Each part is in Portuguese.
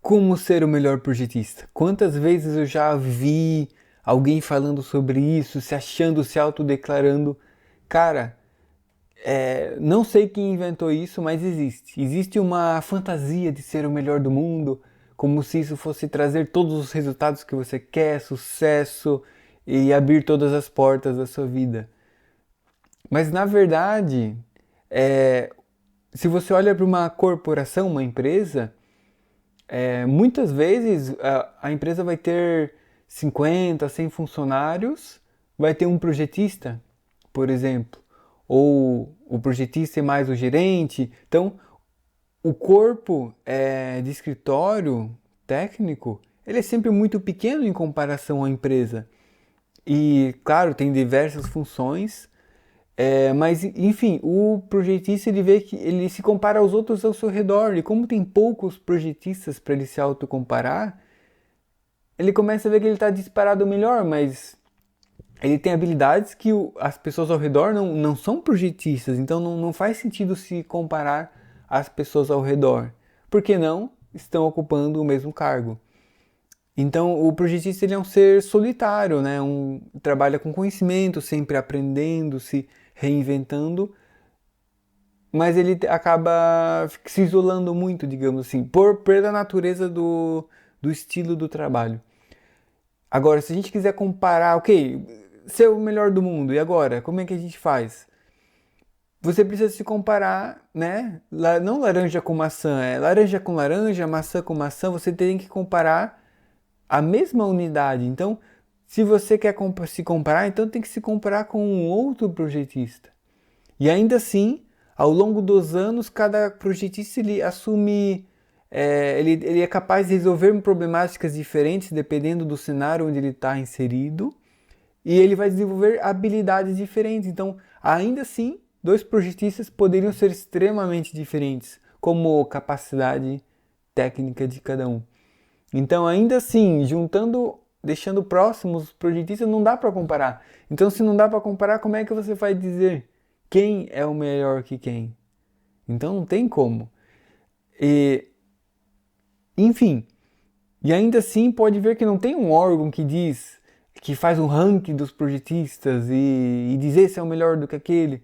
Como ser o melhor projetista? Quantas vezes eu já vi alguém falando sobre isso, se achando, se autodeclarando? Cara, não sei quem inventou isso, mas existe. Existe uma fantasia de ser o melhor do mundo, como se isso fosse trazer todos os resultados que você quer, sucesso e abrir todas as portas da sua vida. Mas na verdade, é, se você olha para uma corporação, uma empresa, muitas vezes a empresa vai ter 50, 100 funcionários, vai ter um projetista, por exemplo, ou o projetista é mais o gerente. Então, o corpo de escritório técnico, ele é sempre muito pequeno em comparação à empresa. E, claro, tem diversas funções, mas, enfim, o projetista ele vê que ele se compara aos outros ao seu redor. E como tem poucos projetistas para ele se autocomparar, ele começa a ver que ele está disparado melhor, mas ele tem habilidades que as pessoas ao redor não são projetistas. Então não faz sentido se comparar às pessoas ao redor. Por que não estão ocupando o mesmo cargo? Então, o projetista ele é um ser solitário, né? Trabalha com conhecimento, sempre aprendendo, se reinventando, mas ele acaba se isolando muito, digamos assim, pela natureza do estilo do trabalho. Agora, se a gente quiser comparar, ok, ser o melhor do mundo, e agora? Como é que a gente faz? Você precisa se comparar, né? Não laranja com maçã, é laranja com laranja, maçã com maçã. Você tem que comparar a mesma unidade. Então, se você quer se comparar, então tem que se comparar com um outro projetista. E ainda assim, ao longo dos anos, cada projetista ele assume, ele é capaz de resolver problemáticas diferentes dependendo do cenário onde ele está inserido, e ele vai desenvolver habilidades diferentes. Então, ainda assim, dois projetistas poderiam ser extremamente diferentes, como capacidade técnica de cada um. Então, ainda assim, juntando, deixando próximos os projetistas, não dá para comparar. Então, se não dá para comparar, como é que você vai dizer quem é o melhor que quem? Então, não tem como. E, enfim, e ainda assim pode ver que não tem um órgão que diz, que faz um ranking dos projetistas e diz esse é o melhor do que aquele.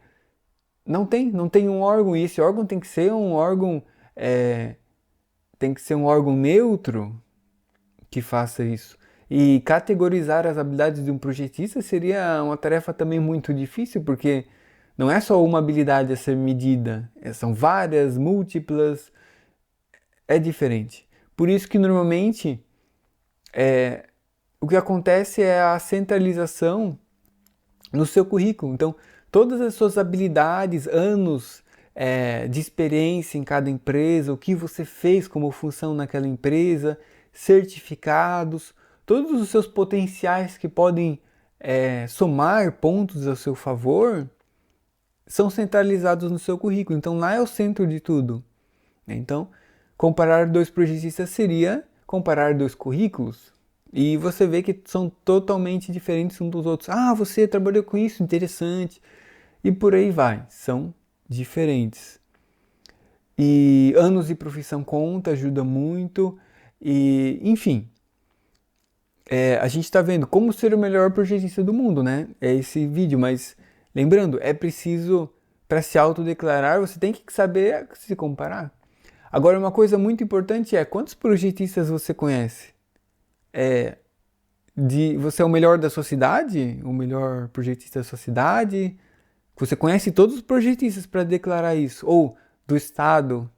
Não tem um órgão, e esse órgão tem que ser um órgão, tem que ser um órgão neutro que faça isso. E categorizar as habilidades de um projetista seria uma tarefa também muito difícil, porque não é só uma habilidade a ser medida, são várias, múltiplas, é diferente. Por isso que normalmente o que acontece é a centralização no seu currículo. Então, todas as suas habilidades, anos de experiência em cada empresa, o que você fez como função naquela empresa, certificados, todos os seus potenciais que podem somar pontos a seu favor, são centralizados no seu currículo. Então, lá é o centro de tudo. Então, comparar dois projetistas seria comparar dois currículos. E você vê que são totalmente diferentes uns dos outros. Ah, você trabalhou com isso, interessante. E por aí vai, são diferentes. E anos de profissão conta, ajuda muito. E, enfim, a gente está vendo como ser o melhor projetista do mundo, né? É esse vídeo, mas lembrando, é preciso, para se autodeclarar, você tem que saber se comparar. Agora, uma coisa muito importante é quantos projetistas você conhece? Você é o melhor da sua cidade? O melhor projetista da sua cidade? Você conhece todos os projetistas para declarar isso? Ou do estado?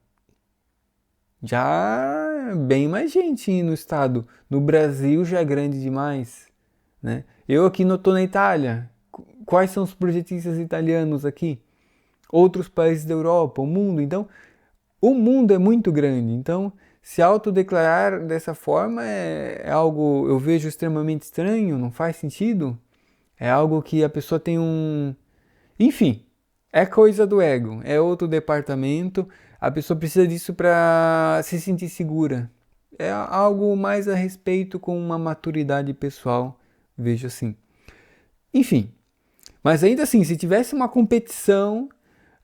Já é bem mais gente no estado. No Brasil já é grande demais, né? Eu aqui não estou na Itália. Quais são os projetistas italianos aqui? Outros países da Europa, o mundo. Então, o mundo é muito grande. Então, se autodeclarar dessa forma é algo, eu vejo extremamente estranho, não faz sentido. É algo que a pessoa tem um. Enfim, é coisa do ego, é outro departamento. A pessoa precisa disso para se sentir segura. É algo mais a respeito com uma maturidade pessoal, vejo assim. Enfim, mas ainda assim, se tivesse uma competição,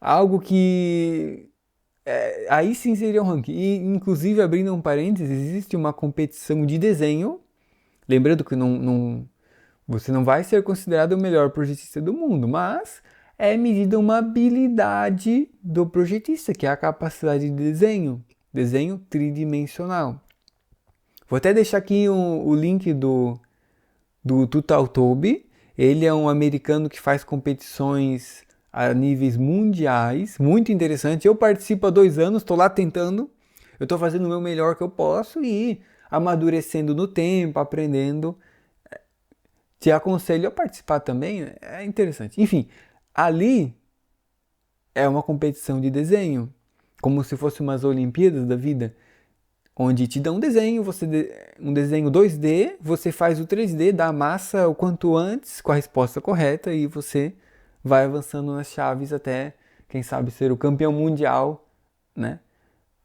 algo que Aí sim seria um ranking. E, inclusive, abrindo um parênteses, existe uma competição de desenho. Lembrando que você não vai ser considerado o melhor projetista do mundo, mas é medida uma habilidade do projetista, que é a capacidade de desenho tridimensional. Vou até deixar aqui o link do Tutaltobi. Ele é um americano que faz competições a níveis mundiais, muito interessante. Eu participo há 2 anos, estou lá tentando. Eu estou fazendo o meu melhor que eu posso e amadurecendo no tempo, aprendendo. Te aconselho a participar também, é interessante. Enfim, ali é uma competição de desenho, como se fosse umas Olimpíadas da vida, onde te dão um desenho, um desenho 2D, você faz o 3D, dá a massa o quanto antes, com a resposta correta, e você vai avançando nas chaves até, quem sabe, ser o campeão mundial, né,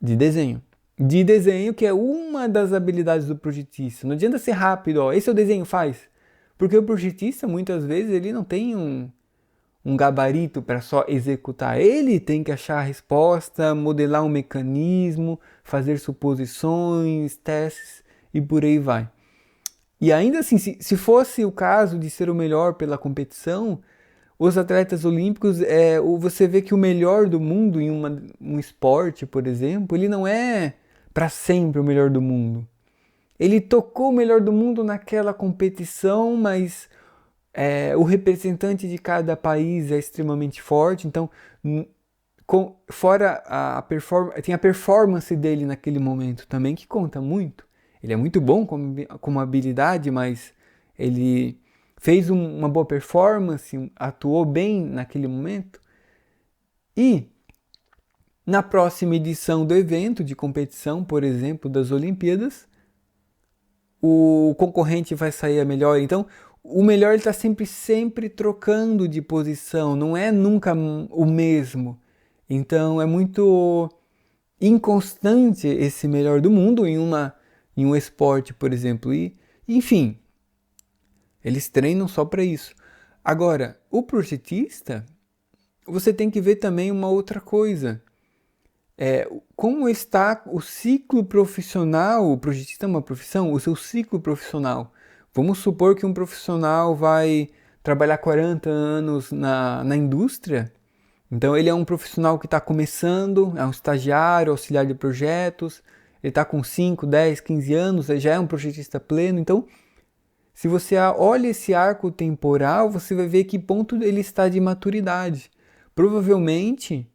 de desenho. De desenho, que é uma das habilidades do projetista. Não adianta ser rápido, ó, esse é o desenho, faz. Porque o projetista, muitas vezes, ele não tem um gabarito para só executar. Ele tem que achar a resposta, modelar um mecanismo, fazer suposições, testes e por aí vai. E ainda assim, se fosse o caso de ser o melhor pela competição, os atletas olímpicos, você vê que o melhor do mundo em um esporte, por exemplo, ele não é para sempre o melhor do mundo. Ele tocou o melhor do mundo naquela competição, mas o representante de cada país é extremamente forte, então fora tem a performance dele naquele momento também que conta muito. Ele é muito bom como habilidade, mas ele fez uma boa performance, atuou bem naquele momento. E na próxima edição do evento de competição, por exemplo, das Olimpíadas, o concorrente vai sair melhor. Então, o melhor está sempre trocando de posição, não é nunca o mesmo. Então, é muito inconstante esse melhor do mundo em um esporte, por exemplo. E, enfim, eles treinam só para isso. Agora, o projetista, você tem que ver também uma outra coisa. Como está o ciclo profissional, o projetista é uma profissão, o seu ciclo profissional. Vamos supor que um profissional vai trabalhar 40 anos na indústria, então ele é um profissional que está começando, é um estagiário, auxiliar de projetos, ele está com 5, 10, 15 anos, ele já é um projetista pleno, então se você olha esse arco temporal, você vai ver que ponto ele está de maturidade. Provavelmente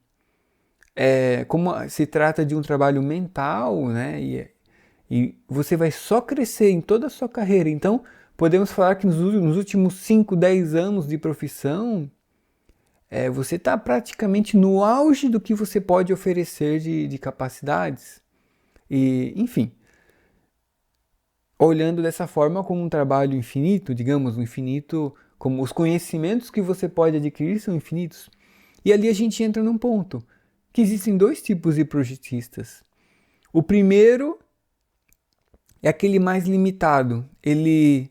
como se trata de um trabalho mental, né? E você vai só crescer em toda a sua carreira. Então, podemos falar que nos últimos 5, 10 anos de profissão, você está praticamente no auge do que você pode oferecer de capacidades. E, enfim, olhando dessa forma como um trabalho infinito, digamos, um infinito, como os conhecimentos que você pode adquirir são infinitos. E ali a gente entra num ponto que existem 2 tipos de projetistas. O primeiro é aquele mais limitado. Ele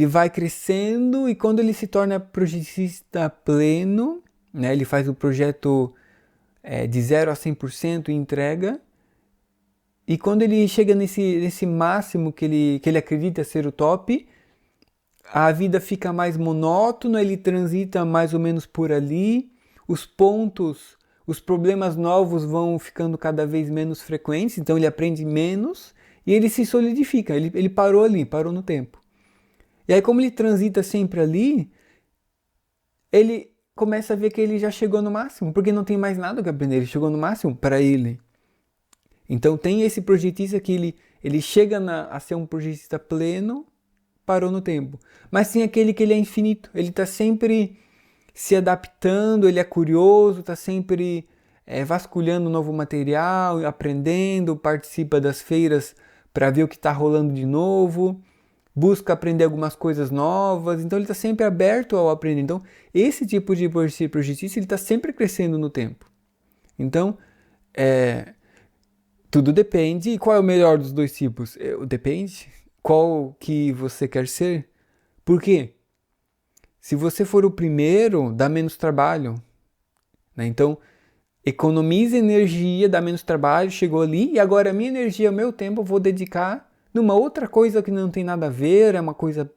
vai crescendo e quando ele se torna projetista pleno, né, ele faz o projeto de 0 a 100% e entrega. E quando ele chega nesse máximo que ele acredita ser o top, a vida fica mais monótona, ele transita mais ou menos por ali, os problemas novos vão ficando cada vez menos frequentes, então ele aprende menos e ele se solidifica, ele parou ali, parou no tempo. E aí como ele transita sempre ali, ele começa a ver que ele já chegou no máximo, porque não tem mais nada que aprender, ele chegou no máximo para ele. Então tem esse projetista que ele chega a ser um projetista pleno, parou no tempo. Mas tem aquele que ele é infinito, ele está sempre se adaptando, ele é curioso, está sempre vasculhando novo material, aprendendo, participa das feiras para ver o que está rolando de novo, busca aprender algumas coisas novas, então ele está sempre aberto ao aprender. Então esse tipo de projetista ele está sempre crescendo no tempo. Então, tudo depende. E qual é o melhor dos 2 tipos? Depende. Qual que você quer ser? Por quê? Se você for o primeiro, dá menos trabalho. Né? Então, economiza energia, dá menos trabalho, chegou ali, e agora a minha energia, o meu tempo, eu vou dedicar numa outra coisa que não tem nada a ver, é uma coisa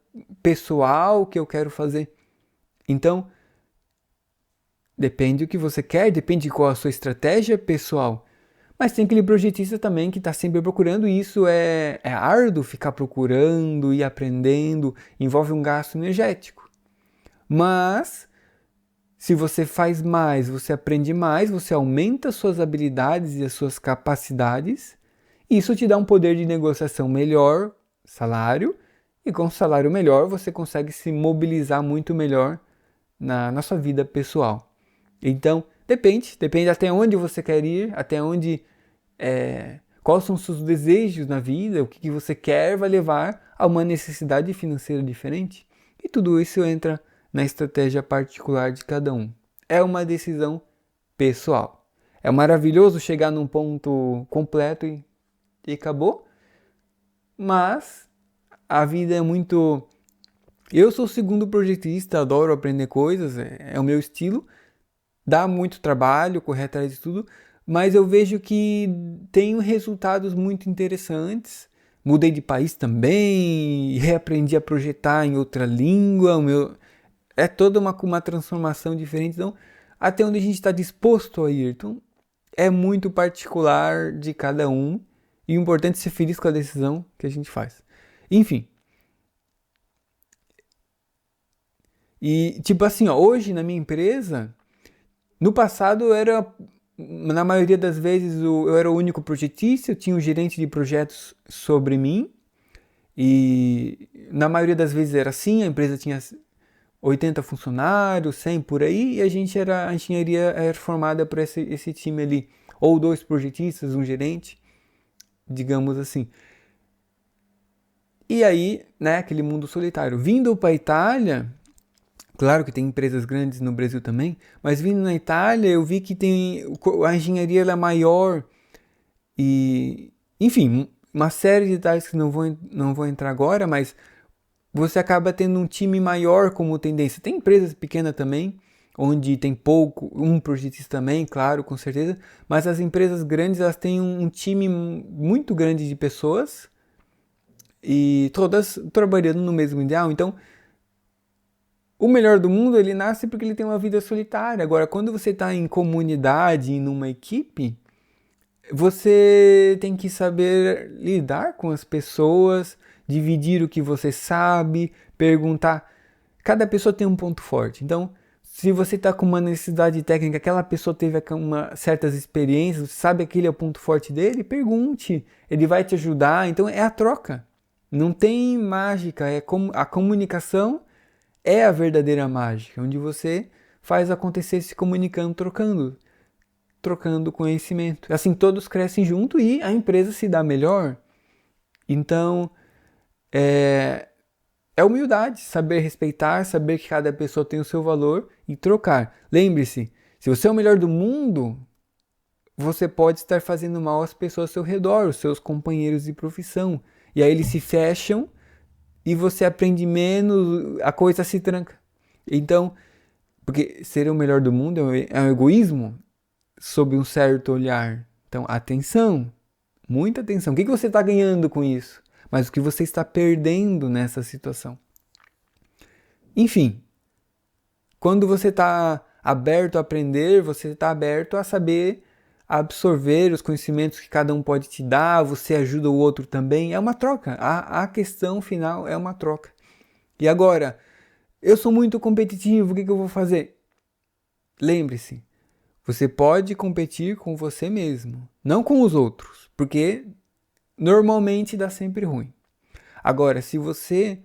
pessoal que eu quero fazer. Então, depende do que você quer, depende de qual a sua estratégia pessoal. Mas tem aquele projetista também que está sempre procurando, e isso é árduo ficar procurando e aprendendo, envolve um gasto energético. Mas, se você faz mais, você aprende mais, você aumenta suas habilidades e as suas capacidades, isso te dá um poder de negociação melhor, salário, e com salário melhor você consegue se mobilizar muito melhor na sua vida pessoal. Então, depende até onde você quer ir, até onde, quais são os seus desejos na vida, o que você quer vai levar a uma necessidade financeira diferente. E tudo isso entra na estratégia particular de cada um. É uma decisão pessoal. É maravilhoso chegar num ponto completo e acabou, mas a vida é muito... Eu sou o segundo projetista, adoro aprender coisas, é o meu estilo, dá muito trabalho, correr atrás de tudo, mas eu vejo que tenho resultados muito interessantes. Mudei de país também, reaprendi a projetar em outra língua, é toda uma transformação diferente, então até onde a gente está disposto a ir. Então é muito particular de cada um e o importante é ser feliz com a decisão que a gente faz. Enfim. E tipo assim, ó, hoje na minha empresa, no passado eu era, na maioria das vezes, eu era o único projetista, eu tinha um gerente de projetos sobre mim, e na maioria das vezes era assim, a empresa tinha 80 funcionários, 100 por aí, e a engenharia era formada por esse time ali, ou 2 projetistas, um gerente, digamos assim. E aí, né, aquele mundo solitário. Vindo para a Itália, claro que tem empresas grandes no Brasil também, mas vindo na Itália eu vi que a engenharia ela é maior e, enfim, uma série de detalhes que não vou entrar agora, mas você acaba tendo um time maior como tendência. Tem empresas pequenas também, onde tem pouco, um projetista também, claro, com certeza, mas as empresas grandes elas têm um time muito grande de pessoas e todas trabalhando no mesmo ideal. Então, o melhor do mundo, ele nasce porque ele tem uma vida solitária. Agora, quando você está em comunidade, numa equipe, você tem que saber lidar com as pessoas, dividir o que você sabe, perguntar. Cada pessoa tem um ponto forte. Então, se você está com uma necessidade técnica, aquela pessoa teve certas experiências, sabe aquele é o ponto forte dele, pergunte. Ele vai te ajudar. Então, é a troca. Não tem mágica. A comunicação é a verdadeira mágica, onde você faz acontecer se comunicando, trocando conhecimento. Assim todos crescem junto e a empresa se dá melhor. Então, é humildade, saber respeitar, saber que cada pessoa tem o seu valor e trocar. Lembre-se, se você é o melhor do mundo, você pode estar fazendo mal às pessoas ao seu redor, os seus companheiros de profissão. E aí eles se fecham e você aprende menos, a coisa se tranca. Então, porque ser o melhor do mundo é um egoísmo sob um certo olhar. Então, atenção, muita atenção. O que você está ganhando com isso? Mas o que você está perdendo nessa situação? Enfim, quando você está aberto a aprender, você está aberto a saber absorver os conhecimentos que cada um pode te dar, você ajuda o outro também, é uma troca. A questão final é uma troca. E agora, eu sou muito competitivo, o que eu vou fazer? Lembre-se, você pode competir com você mesmo, não com os outros, porque normalmente dá sempre ruim. Agora, se você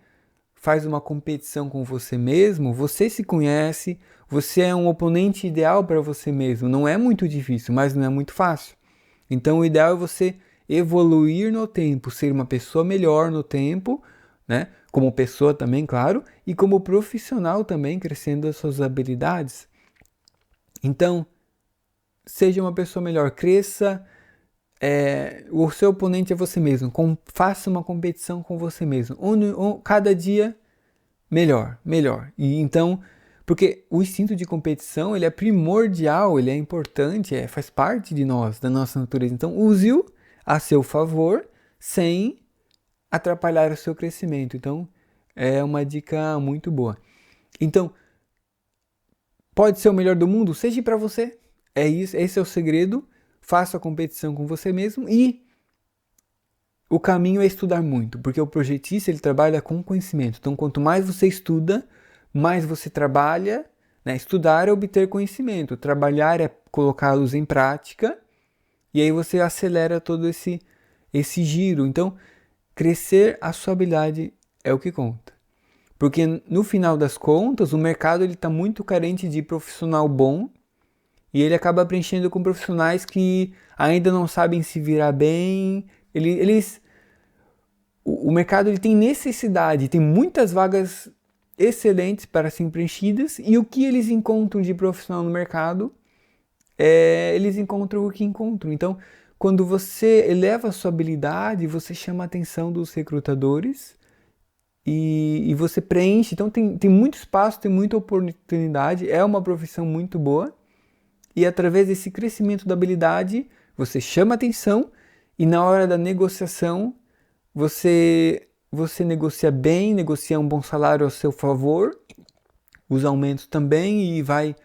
faz uma competição com você mesmo, você se conhece, você é um oponente ideal para você mesmo. Não é muito difícil, mas não é muito fácil. Então o ideal é você evoluir no tempo, ser uma pessoa melhor no tempo, né? Como pessoa também, claro, e como profissional também, crescendo as suas habilidades. Então, seja uma pessoa melhor, cresça. O seu oponente é você mesmo. Faça uma competição com você mesmo. Cada dia melhor. E então, Porque o instinto de competição, ele é primordial, ele é importante, faz parte de nós, da nossa natureza. Então, use-o a seu favor, sem atrapalhar o seu crescimento. Então, é uma dica muito boa. Então, pode ser o melhor do mundo? Seja para você. É isso, esse é o segredo. Faça a competição com você mesmo e o caminho é estudar muito, porque o projetista ele trabalha com conhecimento. Então, quanto mais você estuda, mais você trabalha. Né? Estudar é obter conhecimento, trabalhar é colocá-los em prática e aí você acelera todo esse giro. Então, crescer a sua habilidade é o que conta. Porque no final das contas, o mercado está muito carente de profissional bom e ele acaba preenchendo com profissionais que ainda não sabem se virar bem. O mercado ele tem necessidade, tem muitas vagas excelentes para serem preenchidas e o que eles encontram de profissional no mercado, eles encontram o que encontram. Então, quando você eleva a sua habilidade, você chama a atenção dos recrutadores e você preenche. Então, tem muito espaço, tem muita oportunidade, é uma profissão muito boa e através desse crescimento da habilidade, você chama a atenção e na hora da negociação, você negocia bem, negocia um bom salário ao seu favor, os aumentos também e vai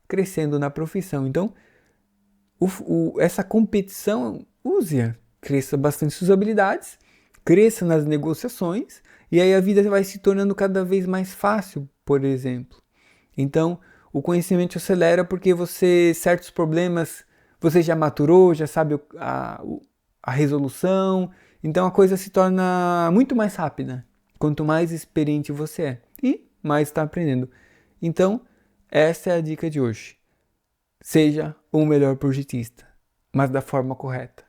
crescendo na profissão. Então, essa competição, use-a, cresça bastante suas habilidades, cresça nas negociações e aí a vida vai se tornando cada vez mais fácil, por exemplo. Então, o conhecimento acelera porque certos problemas, você já maturou, já sabe a resolução, então a coisa se torna muito mais rápida, quanto mais experiente você é e mais está aprendendo. Então, essa é a dica de hoje. Seja o melhor projetista, mas da forma correta.